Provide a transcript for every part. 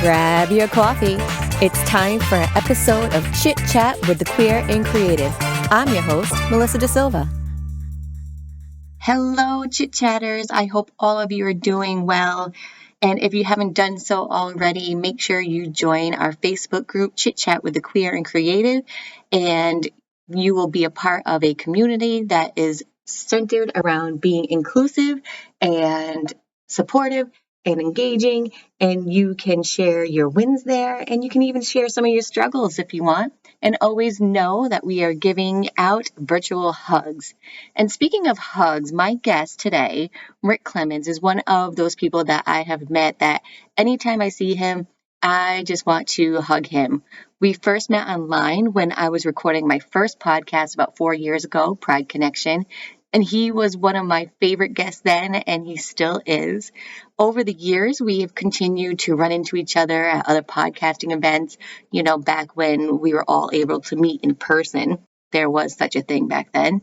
Grab your coffee. It's time for an episode of Chit Chat with the Queer and Creative. I'm your host, Melissa Da Silva. Hello, Chit Chatters. I hope all of you are doing well. And if you haven't done so already, make sure you join our Facebook group, Chit Chat with the Queer and Creative. And you will be a part of a community that is centered around being inclusive and supportive and engaging, and you can share your wins there, and you can even share some of your struggles if you want. And always know that we are giving out virtual hugs. And speaking of hugs, my guest today, Rick Clemmons, is one of those people that I have met that anytime I see him, I just want to hug him. We first met online when I was recording my first podcast about 4 years ago, Pride Connection. And he was one of my favorite guests then, and he still is. Over the years, we have continued to run into each other at other podcasting events, back when we were all able to meet in person. There was such a thing back then.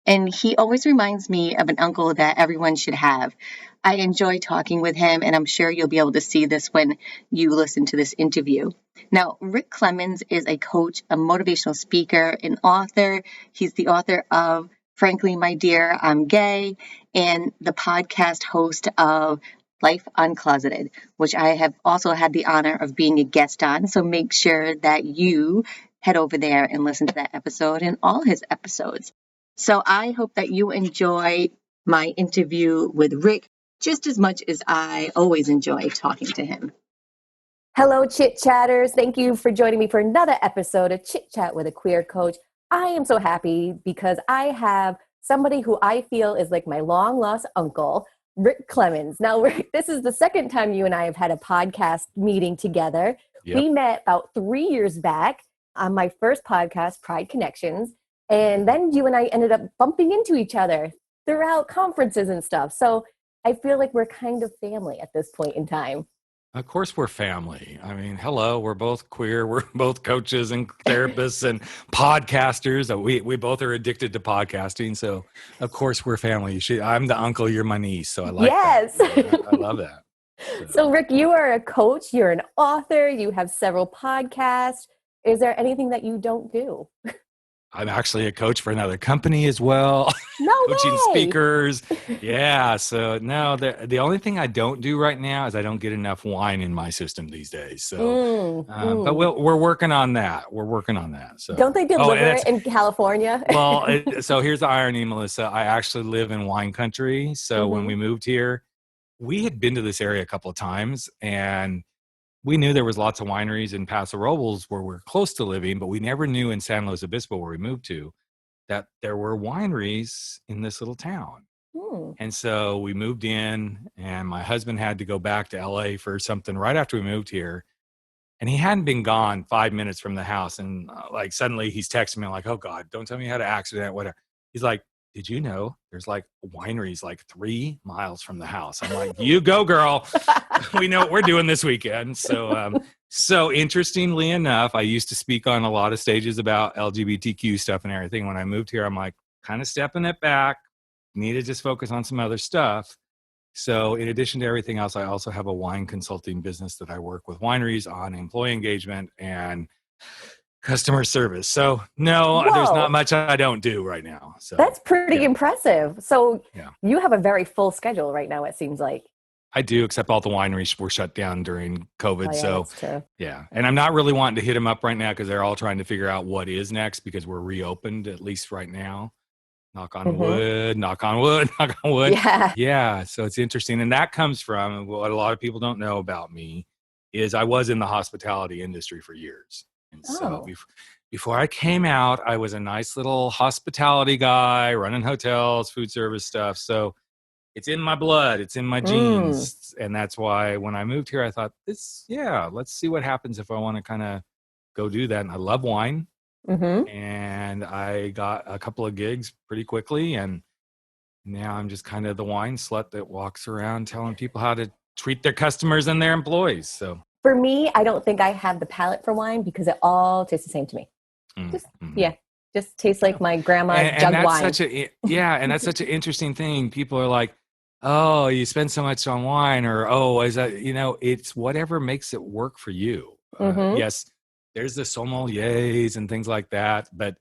And he always reminds me of an uncle that everyone should have. I enjoy talking with him, and I'm sure you'll be able to see this when you listen to this interview. Now, Rick Clemmons is a coach, a motivational speaker, an author. He's the author of Frankly, My Dear, I'm Gay, and the podcast host of Life Uncloseted, which I have also had the honor of being a guest on. So make sure that you head over there and listen to that episode and all his episodes. So I hope that you enjoy my interview with Rick just as much as I always enjoy talking to him. Hello, Chit Chatters. Thank you for joining me for another episode of Chit Chat with a Queer Coach. I am so happy because I have somebody who I feel is like my long-lost uncle, Rick Clemmons. Now, Rick, this is the second time you and I have had a podcast meeting together. Yep. We met about 3 years back on my first podcast, Pride Connections, and then you and I ended up bumping into each other throughout conferences and stuff. So I feel like we're kind of family at this point in time. Of course we're family. I mean, hello, we're both queer. We're both coaches and therapists and podcasters. We both are addicted to podcasting. So, of course, we're family. I'm the uncle, you're my niece. So I like that. I love that. So, Rick, you are a coach. You're an author. You have several podcasts. Is there anything that you don't do? I'm actually a coach for another company as well. No Coaching way. speakers. Yeah. So no, the only thing I don't do right now is I don't get enough wine in my system these days. So, but we're working on that. So don't they deliver it in California? Well, so here's the irony, Melissa. I actually live in wine country. So when we moved here, we had been to this area a couple of times, and we knew there was lots of wineries in Paso Robles where we're close to living, but we never knew in San Luis Obispo, where we moved to, that there were wineries in this little town. And so we moved in, and my husband had to go back to LA for something right after we moved here. And he hadn't been gone 5 minutes from the house. And suddenly he's texting me like, oh God, don't tell me you had an accident, whatever. He's like, did you know there's wineries 3 miles from the house? I'm like, you go, girl. We know what we're doing this weekend. So interestingly enough, I used to speak on a lot of stages about LGBTQ stuff and everything. When I moved here, I'm like kind of stepping it back, need to just focus on some other stuff. So in addition to everything else, I also have a wine consulting business that I work with wineries on employee engagement and customer service. So no, There's not much I don't do right now. So that's pretty impressive. So you have a very full schedule right now, it seems like. I do, except all the wineries were shut down during COVID. That's true. Yeah. And I'm not really wanting to hit them up right now because they're all trying to figure out what is next, because we're reopened, at least right now. Knock on wood, knock on wood, knock on wood. Yeah. So it's interesting. And that comes from what a lot of people don't know about me is I was in the hospitality industry for years. And so before I came out, I was a nice little hospitality guy running hotels, food service stuff. So it's in my blood. It's in my genes. And that's why when I moved here, I thought let's see what happens if I want to kind of go do that. And I love wine. And I got a couple of gigs pretty quickly. And now I'm just kind of the wine slut that walks around telling people how to treat their customers and their employees. So for me, I don't think I have the palate for wine because it all tastes the same to me. Just tastes like my grandma's jug wine. And that's such an interesting thing. People are like, oh, you spend so much on wine, or, oh, is that, it's whatever makes it work for you. Yes, there's the sommeliers and things like that, but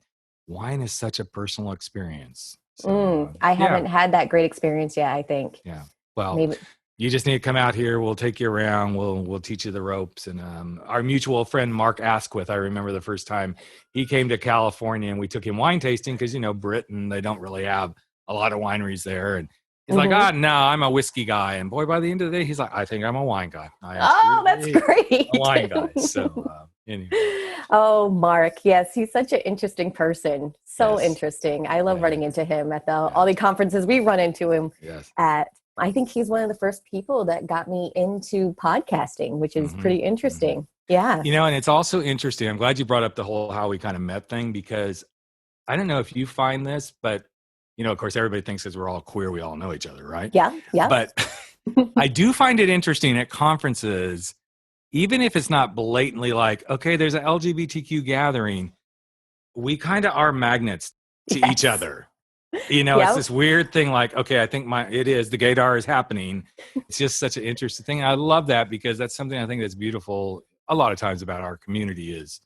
wine is such a personal experience. So, I haven't had that great experience yet, I think. Yeah. Well, maybe you just need to come out here. We'll take you around. We'll teach you the ropes. And our mutual friend, Mark Asquith, I remember the first time he came to California and we took him wine tasting because, Britain, they don't really have a lot of wineries there. And he's like, no, I'm a whiskey guy. And boy, by the end of the day, he's like, I think I'm a wine guy. That's great. A wine guy. So anyway. Oh, Mark. Yes, he's such an interesting person. So interesting. I love running into him at all the conferences we run into him at. I think he's one of the first people that got me into podcasting, which is pretty interesting. Yeah. And it's also interesting. I'm glad you brought up the whole how we kind of met thing, because I don't know if you find this, but, of course, everybody thinks as we're all queer, we all know each other, right? Yeah. Yeah. But I do find it interesting at conferences, even if it's not blatantly like, okay, there's an LGBTQ gathering, we kind of are magnets to each other. It's this weird thing like, okay, I think the gaydar is happening. It's just such an interesting thing. I love that because that's something I think that's beautiful a lot of times about our community is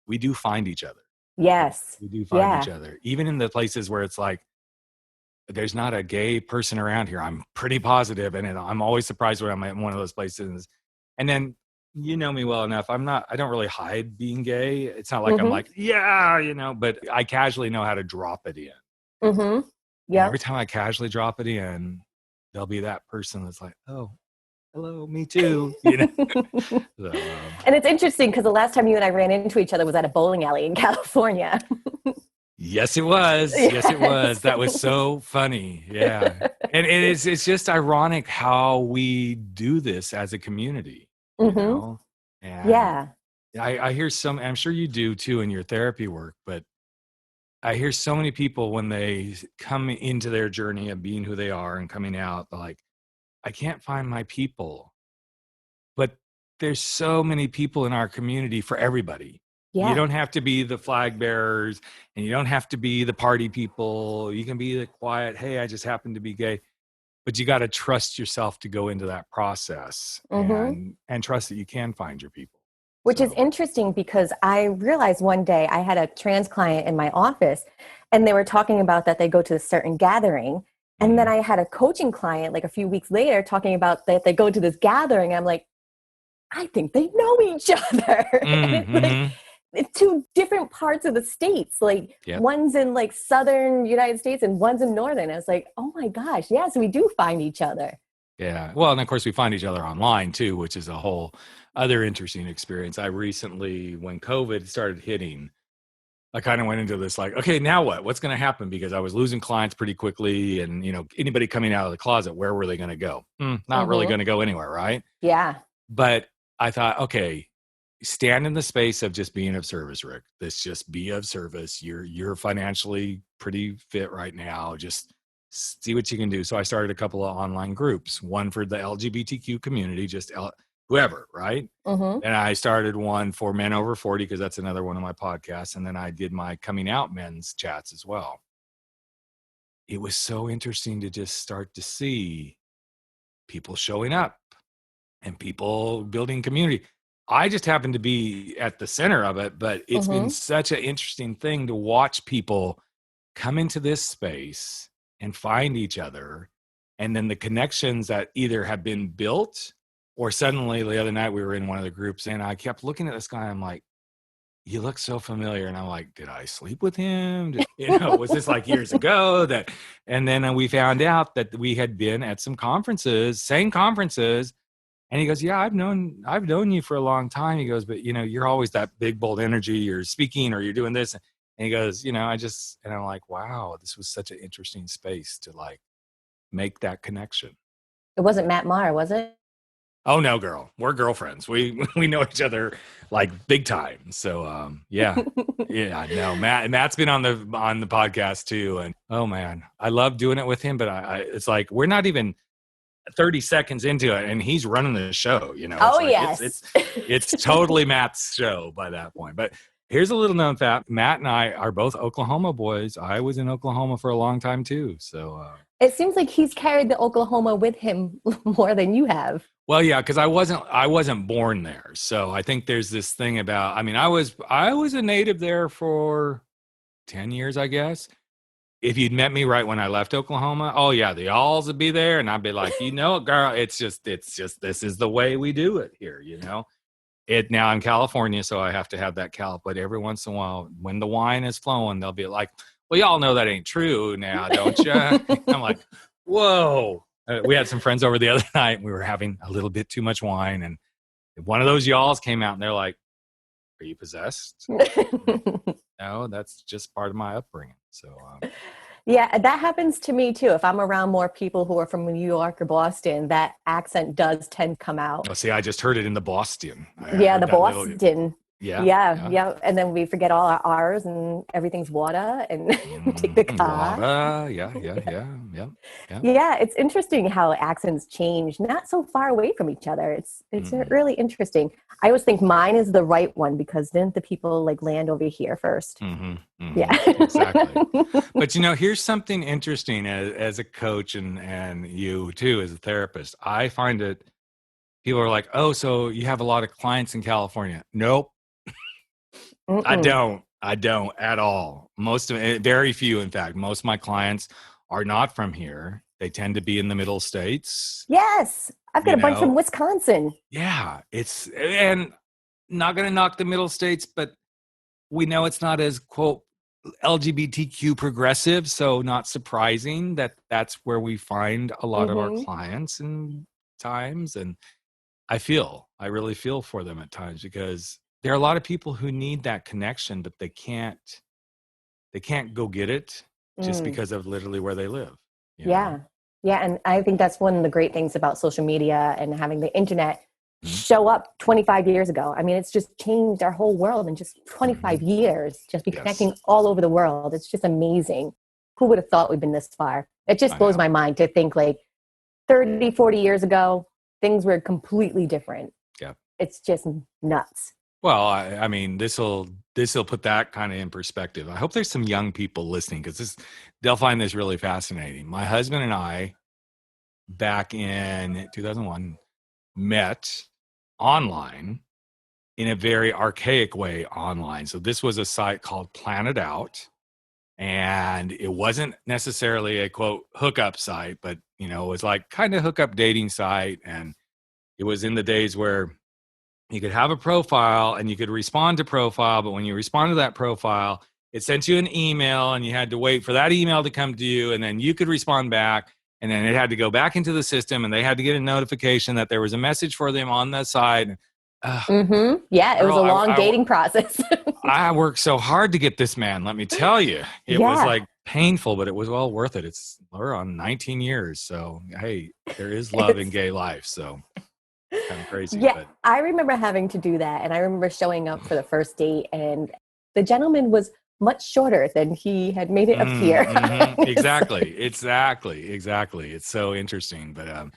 we do find each other. Yes. We do find each other. Even in the places where it's like, there's not a gay person around here. I'm pretty positive. And I'm always surprised when I'm at one of those places. And then, you know me well enough. I don't really hide being gay. It's not like I'm like, but I casually know how to drop it in. Yeah. Every time I casually drop it in, there'll be that person that's like, "Oh, hello, me too." So, and it's interesting because the last time you and I ran into each other was at a bowling alley in California. Yes, it was. Yes, it was. That was so funny. Yeah, and it's just ironic how we do this as a community. And I hear I'm sure you do too in your therapy work, but I hear so many people when they come into their journey of being who they are and coming out, like, I can't find my people. But there's so many people in our community for everybody. Yeah. You don't have to be the flag bearers and you don't have to be the party people. You can be the quiet, hey, I just happen to be gay. But you got to trust yourself to go into that process and trust that you can find your people. Which is interesting because I realized one day I had a trans client in my office and they were talking about that they go to a certain gathering. And then I had a coaching client like a few weeks later talking about that they go to this gathering. I'm like, I think they know each other. And it's two different parts of the states. Like one's in like southern United States and one's in northern. I was like, oh my gosh, yes, we do find each other. Yeah. Well, and of course we find each other online too, which is a whole other interesting experience. I recently, when COVID started hitting, I kind of went into this like, okay, now what? What's going to happen? Because I was losing clients pretty quickly. And, anybody coming out of the closet, where were they going to go? Not really going to go anywhere, right? Yeah. But I thought, okay, stand in the space of just being of service, Rick. Let's just be of service. You're financially pretty fit right now. Just see what you can do. So I started a couple of online groups, one for the LGBTQ community, just whoever, right? And I started one for men over 40 because that's another one of my podcasts. And then I did my coming out men's chats as well. It was so interesting to just start to see people showing up and people building community. I just happened to be at the center of it, but it's been such an interesting thing to watch people come into this space and find each other. And then the connections that either have been built or suddenly the other night we were in one of the groups and I kept looking at this guy. I'm like, you look so familiar. And I'm like, did I sleep with him? Was this like years ago and then we found out that we had been at some conferences, same conferences. And he goes, yeah, I've known you for a long time. He goes, but you're always that big, bold energy. You're speaking or you're doing this. And he goes, and I'm like, wow, this was such an interesting space to like make that connection. It wasn't Matt Maher, was it? Oh no, girl, we're girlfriends. We know each other like big time. So yeah. No, Matt's been on the podcast too. And oh man, I love doing it with him, but it's like, we're not even 30 seconds into it and he's running the show, Oh, like, yes. It's totally Matt's show by that point. But Here's a little known fact. Matt and I are both Oklahoma boys. I was in Oklahoma for a long time too. So It seems like he's carried the Oklahoma with him more than you have. well, yeah, because I wasn't born there. So I think there's this thing about, I mean, I was a native there for 10 years, I guess. If you'd met me right when I left Oklahoma, oh yeah, the alls would be there, and I'd be like, you know, girl, it's just this is the way we do it here, you know. Now I'm California, so I have to have that Cal. But every once in a while, when the wine is flowing, they'll be like, "Well, y'all know that ain't true now, don't you?" I'm like, "Whoa!" We had some friends over the other night, and we were having a little bit too much wine, and one of those y'alls came out, and they're like, "Are you possessed?" No, that's just part of my upbringing. So. Yeah, that happens to me too. If I'm around more people who are from New York or Boston, that accent does tend to come out. Oh, see, I just heard it in the Boston. Yeah, the Boston. Yeah. Yeah. And then we forget all our R's and everything's water and take the car. Water. Yeah. Yeah, it's interesting how accents change not so far away from each other. It's really interesting. I always think mine is the right one because then the people like land over here 1st. Yeah. Exactly. But you know, here's something interesting as a coach and you too as a therapist. I find it, people are like, oh, so you have a lot of clients in California. Nope. I don't at all. Most of it, very few, in fact, most of my clients are not from here. They tend to be in the middle states. Yes. I've got a bunch from Wisconsin. Yeah. And not going to knock the middle states, but we know it's not as, quote, LGBTQ progressive. So not surprising that that's where we find a lot of our clients and times. And I really feel for them at times because there are a lot of people who need that connection, but they can't go get it just because of literally where they live. Yeah. Yeah. And I think that's one of the great things about social media and having the internet show up 25 years ago. I mean, it's just changed our whole world in just 25 years, just be connecting all over the world. It's just amazing. Who would have thought we've been this far? It just blows my mind to think like 30, 40 years ago, things were completely different. Yeah. It's just nuts. Well, I mean, this will put that kind of in perspective. I hope there's some young people listening because they'll find this really fascinating. My husband and I, back in 2001, met online in a very archaic way online. So this was a site called Planet Out, and it wasn't necessarily a quote hookup site, but you know, it was like kind of hookup dating site, and it was in the days where you could have a profile and you could respond to profile, but when you respond to that profile, it sent you an email and you had to wait for that email to come to you, and then you could respond back, and then it had to go back into the system and they had to get a notification that there was a message for them on the side. Yeah, it was a long dating process. I worked so hard to get this man, let me tell you. It was like painful, but it was well worth it. We're on 19 years. So, hey, there is love in gay life. So kind of crazy. Yeah, but I remember having to do that. And I remember showing up for the first date and the gentleman was much shorter than he had made it appear. Exactly. It's so interesting. But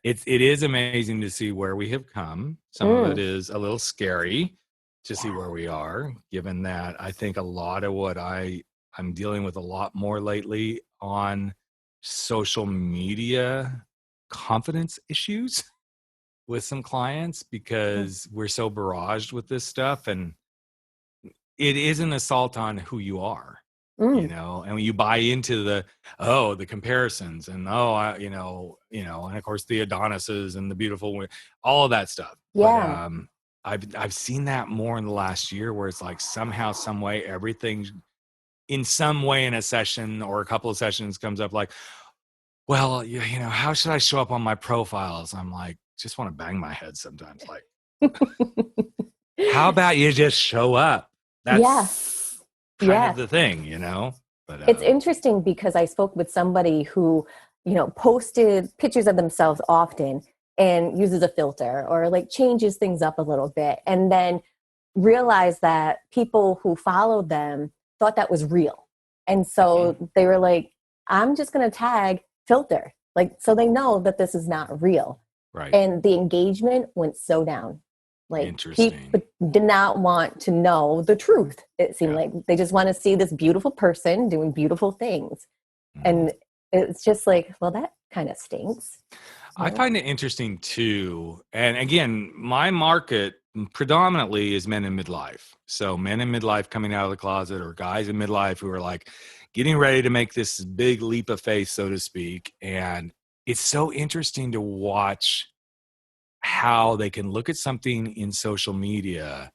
it is amazing to see where we have come. Some of it is a little scary to see where we are, given that I think a lot of what I'm dealing with a lot more lately on social media confidence issues with some clients because we're so barraged with this stuff, and it is an assault on who you are, you know, and when you buy into the comparisons and and of course the Adonises and the beautiful, all of that stuff. Yeah. But I've seen that more in the last year where it's like somehow, some way, everything in some way in a session or a couple of sessions comes up like, well, you know, how should I show up on my profiles? I'm like, just want to bang my head sometimes. Like, how about you just show up? That's kind of the thing, you know? But it's interesting because I spoke with somebody who, you know, posted pictures of themselves often and uses a filter or like changes things up a little bit and then realized that people who followed them thought that was real. And so they were like, I'm just going to tag filter. Like, so they know that this is not real. Right. And the engagement went so down. Like, interesting. did not want to know the truth. It seemed like they just want to see this beautiful person doing beautiful things. And it's just like, well, that kind of stinks. I find it interesting too. And again, my market predominantly is men in midlife. So men in midlife coming out of the closet, or guys in midlife who are like getting ready to make this big leap of faith, so to speak. And it's so interesting to watch how they can look at something in social media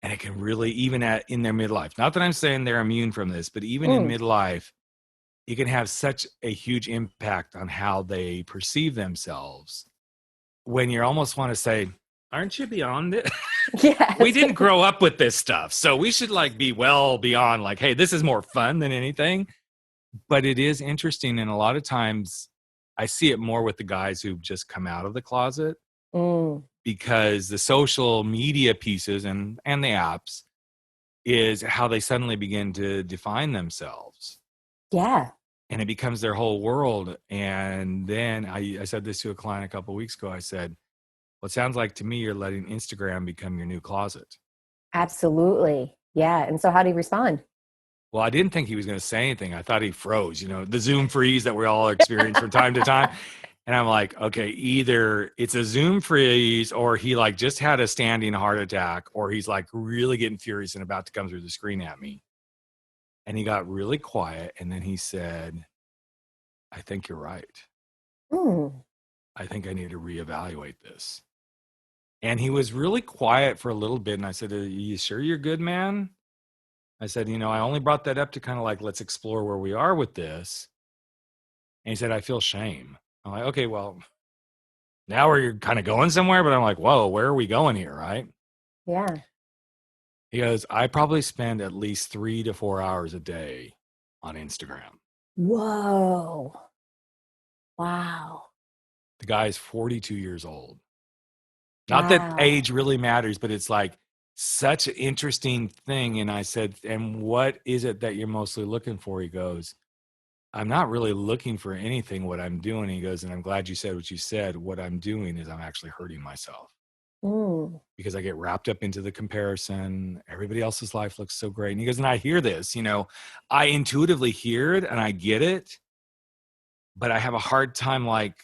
and it can really, even in their midlife, not that I'm saying they're immune from this, but even in midlife, it can have such a huge impact on how they perceive themselves, when you almost want to say, aren't you beyond it? Yes. We didn't grow up with this stuff. So we should like be well beyond like, hey, this is more fun than anything. But it is interesting. And a lot of times I see it more with the guys who've just come out of the closet, because the social media pieces and the apps is how they suddenly begin to define themselves. Yeah. And it becomes their whole world. And then I said this to a client a couple of weeks ago. I said, well, it sounds like to me you're letting Instagram become your new closet. Absolutely. Yeah. And so how do you respond? Well, I didn't think he was going to say anything. I thought he froze, the Zoom freeze that we all experience from time to time. And I'm like, okay, either it's a Zoom freeze or he like just had a standing heart attack, or he's like really getting furious and about to come through the screen at me. And he got really quiet. And then he said, I think you're right. I think I need to reevaluate this. And he was really quiet for a little bit. And I said, are you sure you're good, man? I said, I only brought that up to kind of like, let's explore where we are with this. And he said, I feel shame. I'm like, okay, well, now we're kind of going somewhere. But I'm like, whoa, where are we going here, right? Yeah. He goes, I probably spend at least 3 to 4 hours a day on Instagram. Whoa. Wow. The guy is 42 years old. Not that age really matters, but it's like such an interesting thing. And I said, and what is it that you're mostly looking for? He goes, I'm not really looking for anything. What I'm doing, he goes, and I'm glad you said what you said. What I'm doing is I'm actually hurting myself. Because I get wrapped up into the comparison. Everybody else's life looks so great. And he goes, and I hear this, I intuitively hear it and I get it, but I have a hard time like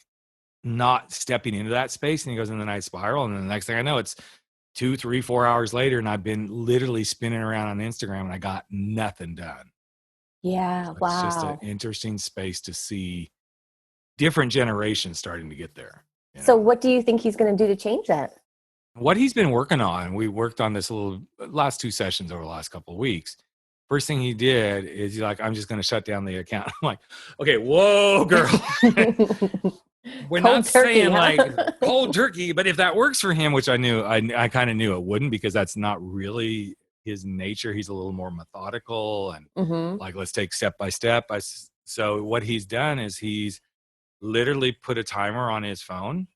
not stepping into that space. And he goes, and then I spiral. And then the next thing I know, it's 2, 3, 4 hours later. And I've been literally spinning around on Instagram and I got nothing done. Yeah. So wow. It's just an interesting space to see different generations starting to get there. So what do you think he's going to do to change that? What he's been working on, we worked on this last 2 sessions over the last couple of weeks. First thing he did is he's like, I'm just going to shut down the account. I'm like, okay, whoa, girl. We're cold not turkey, saying like cold turkey, but if that works for him, which I knew, I kind of knew it wouldn't, because that's not really his nature. He's a little more methodical and like, let's take step by step. So what he's done is he's literally put a timer on his phone.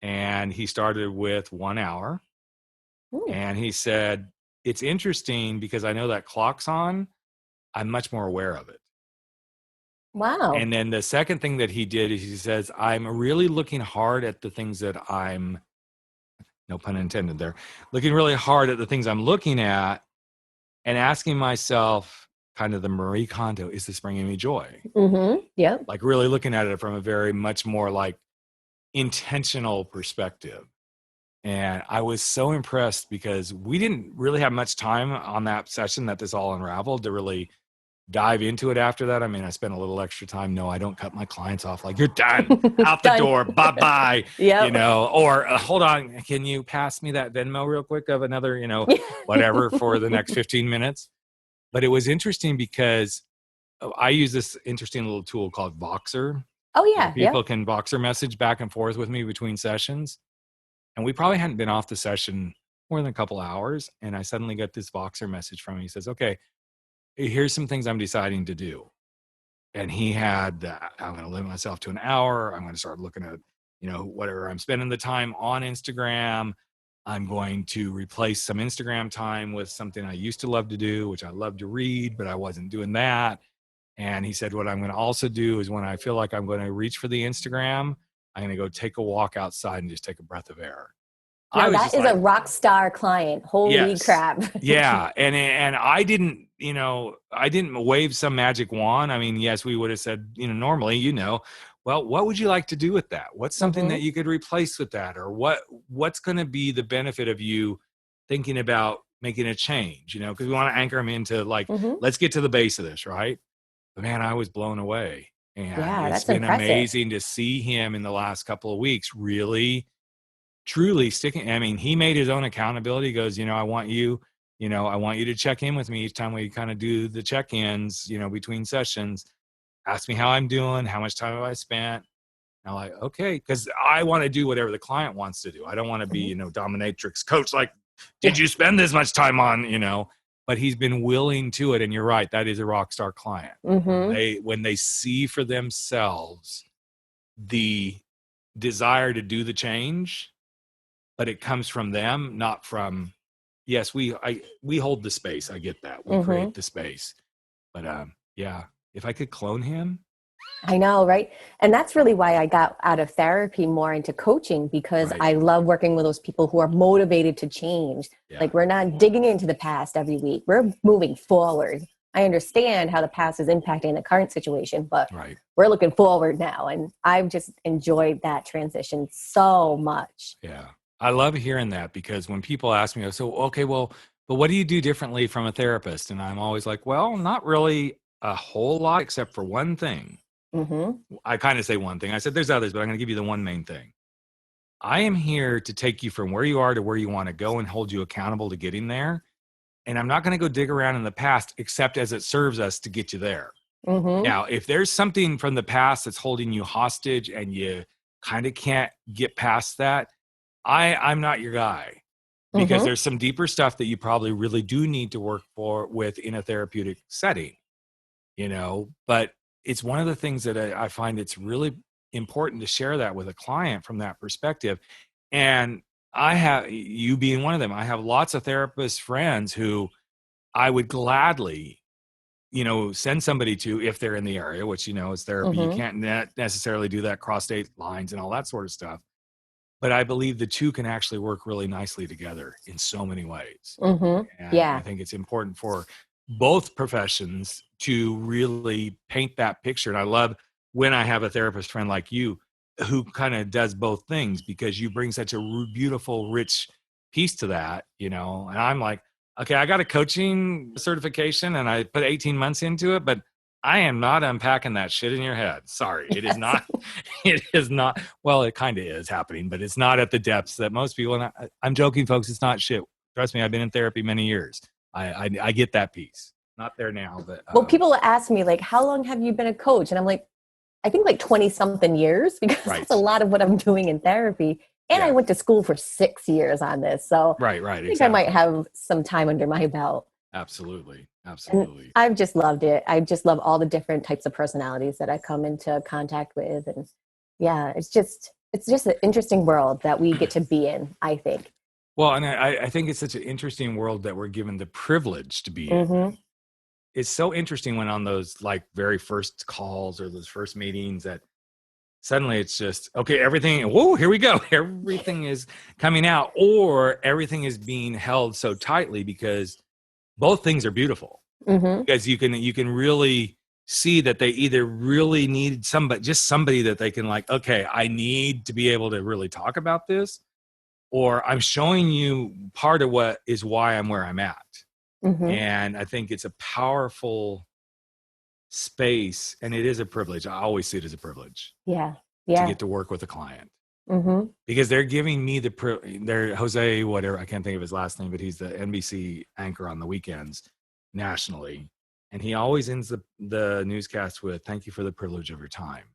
And he started with 1 hour. And he said, it's interesting because I know that clock's on. I'm much more aware of it. Wow. And then the second thing that he did is he says, I'm really looking hard at the things that I'm, no pun intended there, looking really hard at the things I'm looking at and asking myself kind of the Marie Kondo, is this bringing me joy? Yeah. Like really looking at it from a very much more like intentional perspective. And I was so impressed because we didn't really have much time on that session that this all unraveled to really dive into it after that. I mean, I spent a little extra time. No, I don't cut my clients off like, you're done, out the door, bye-bye, or hold on, can you pass me that Venmo real quick of another, whatever for the next 15 minutes. But it was interesting because I use this interesting little tool called Voxer. Oh, yeah. People can Voxer message back and forth with me between sessions. And we probably hadn't been off the session more than a couple hours. And I suddenly got this Voxer message from him. He says, okay, here's some things I'm deciding to do. And he had, I'm going to limit myself to an hour. I'm going to start looking at, whatever I'm spending the time on Instagram. I'm going to replace some Instagram time with something I used to love to do, which I love to read, but I wasn't doing that. And he said, what I'm going to also do is when I feel like I'm going to reach for the Instagram, I'm going to go take a walk outside and just take a breath of air. Now I was that just is like, a rock star client. Holy yes. crap. Yeah. And I didn't, I didn't wave some magic wand. I mean, yes, we would have said, normally, well, what would you like to do with that? What's something that you could replace with that? Or what's going to be the benefit of you thinking about making a change, because we want to anchor them into like, let's get to the base of this. Right. But man, I was blown away, and Yeah, it's that's been impressive. amazing to see him in the last couple of weeks, really truly sticking. I mean, he made his own accountability. He goes, I want you, I want you to check in with me each time we kind of do the check-ins, between sessions. Ask me how I'm doing, how much time have I spent. And I'm like, okay, because I want to do whatever the client wants to do. I don't want to be, dominatrix coach. Like, did you spend this much time on, But he's been willing to it. And you're right, that is a rock star client. When they see for themselves the desire to do the change, but it comes from them, not from, yes, we hold the space. I get that. We create the space. But yeah, if I could clone him. I know, right? And that's really why I got out of therapy more into coaching, because I love working with those people who are motivated to change. Yeah. Like, we're not digging into the past every week. We're moving forward. I understand how the past is impacting the current situation, but we're looking forward now. And I've just enjoyed that transition so much. Yeah. I love hearing that, because when people ask me, so, okay, well, but what do you do differently from a therapist? And I'm always like, well, not really a whole lot, except for one thing. I kind of say one thing. I said, there's others, but I'm going to give you the one main thing. I am here to take you from where you are to where you want to go and hold you accountable to getting there. And I'm not going to go dig around in the past, except as it serves us to get you there. Now, if there's something from the past that's holding you hostage and you kind of can't get past that, I'm not your guy, because there's some deeper stuff that you probably really do need to work with in a therapeutic setting, but it's one of the things that I find it's really important to share that with a client from that perspective. And I have, you being one of them, I have lots of therapist friends who I would gladly, send somebody to if they're in the area, which, is therapy. You can't necessarily do that cross state lines and all that sort of stuff. But I believe the two can actually work really nicely together in so many ways. And I think it's important for both professions to really paint that picture. And I love when I have a therapist friend like you who kind of does both things, because you bring such a beautiful, rich piece to that, and I'm like, okay, I got a coaching certification and I put 18 months into it, but I am not unpacking that shit in your head. Sorry. It is not, it is not, well, it kind of is happening, but it's not at the depths that most people, and I'm joking, folks, it's not shit. Trust me, I've been in therapy many years. I get that piece. Not there now, but. Well, people ask me, like, how long have you been a coach? And I'm like, I think like 20 something years, because that's a lot of what I'm doing in therapy. And I went to school for 6 years on this. So right. I think I might have some time under my belt. Absolutely. And I've just loved it. I just love all the different types of personalities that I come into contact with. And yeah, it's just an interesting world that we get to be in, I think. Well, and I think it's such an interesting world that we're given the privilege to be in. It's so interesting when on those like very first calls or those first meetings that suddenly it's just, okay, everything, whoa, here we go. Everything is coming out, or everything is being held so tightly, because both things are beautiful. Because you can really see that they either really need somebody that they can like, okay, I need to be able to really talk about this, or I'm showing you part of what is why I'm where I'm at. And I think it's a powerful space, and it is a privilege. I always see it as a privilege. To get to work with a client, because they're giving me they're Jose, whatever, I can't think of his last name, but he's the NBC anchor on the weekends nationally, and he always ends the newscast with, "Thank you for the privilege of your time."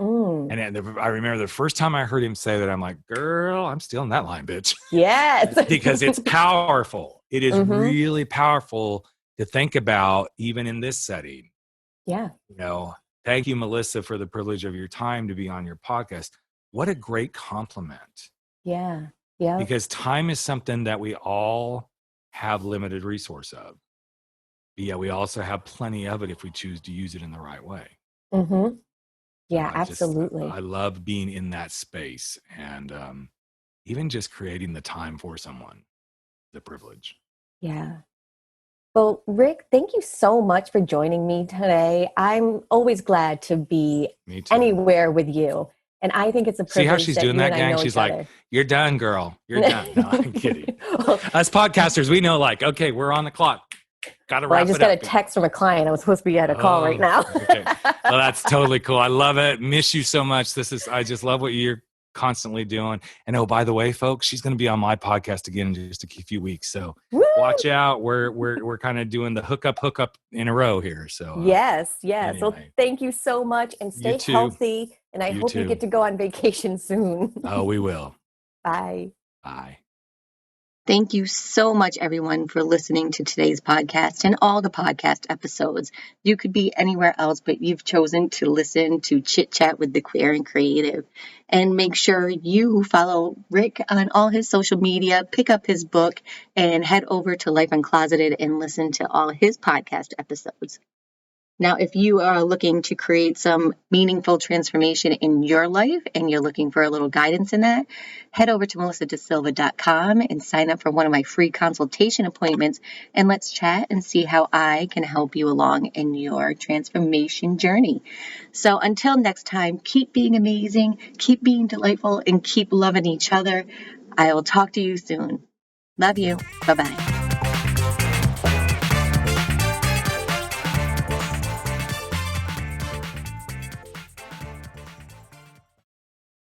And I remember the first time I heard him say that, I'm like, girl, I'm stealing that line, bitch. Yes. Because it's powerful. It is really powerful to think about, even in this setting. Yeah. Thank you, Melissa, for the privilege of your time to be on your podcast. What a great compliment. Yeah. Because time is something that we all have limited resource of. But yeah, we also have plenty of it if we choose to use it in the right way. Yeah, absolutely. I love being in that space. And even just creating the time for someone, the privilege. Yeah. Well, Rick, thank you so much for joining me today. I'm always glad to be anywhere with you. And I think it's a privilege. See how she's doing that, gang? She's like, you're done, girl. You're done. No, I'm kidding. Us podcasters, we know, like, okay, we're on the clock. Got to wrap it up. I just got a text from a client. I was supposed to be at a call right now. Okay. Well, that's totally cool. I love it. Miss you so much. I just love what you're constantly doing. And oh, by the way, folks, she's going to be on my podcast again in just a few weeks. So Woo! Watch out. We're kind of doing the hookup in a row here. So yes. Anyway. Well, thank you so much, and stay healthy. And I hope you get to go on vacation soon. Oh, we will. Bye. Bye. Thank you so much, everyone, for listening to today's podcast and all the podcast episodes. You could be anywhere else, but you've chosen to listen to Chit Chat with the Queer and Creative. And make sure you follow Rick on all his social media, pick up his book, and head over to Life Uncloseted and listen to all his podcast episodes. Now, if you are looking to create some meaningful transformation in your life and you're looking for a little guidance in that, head over to melissadasilva.com and sign up for one of my free consultation appointments, and let's chat and see how I can help you along in your transformation journey. So until next time, keep being amazing, keep being delightful, and keep loving each other. I will talk to you soon. Love you. Bye-bye.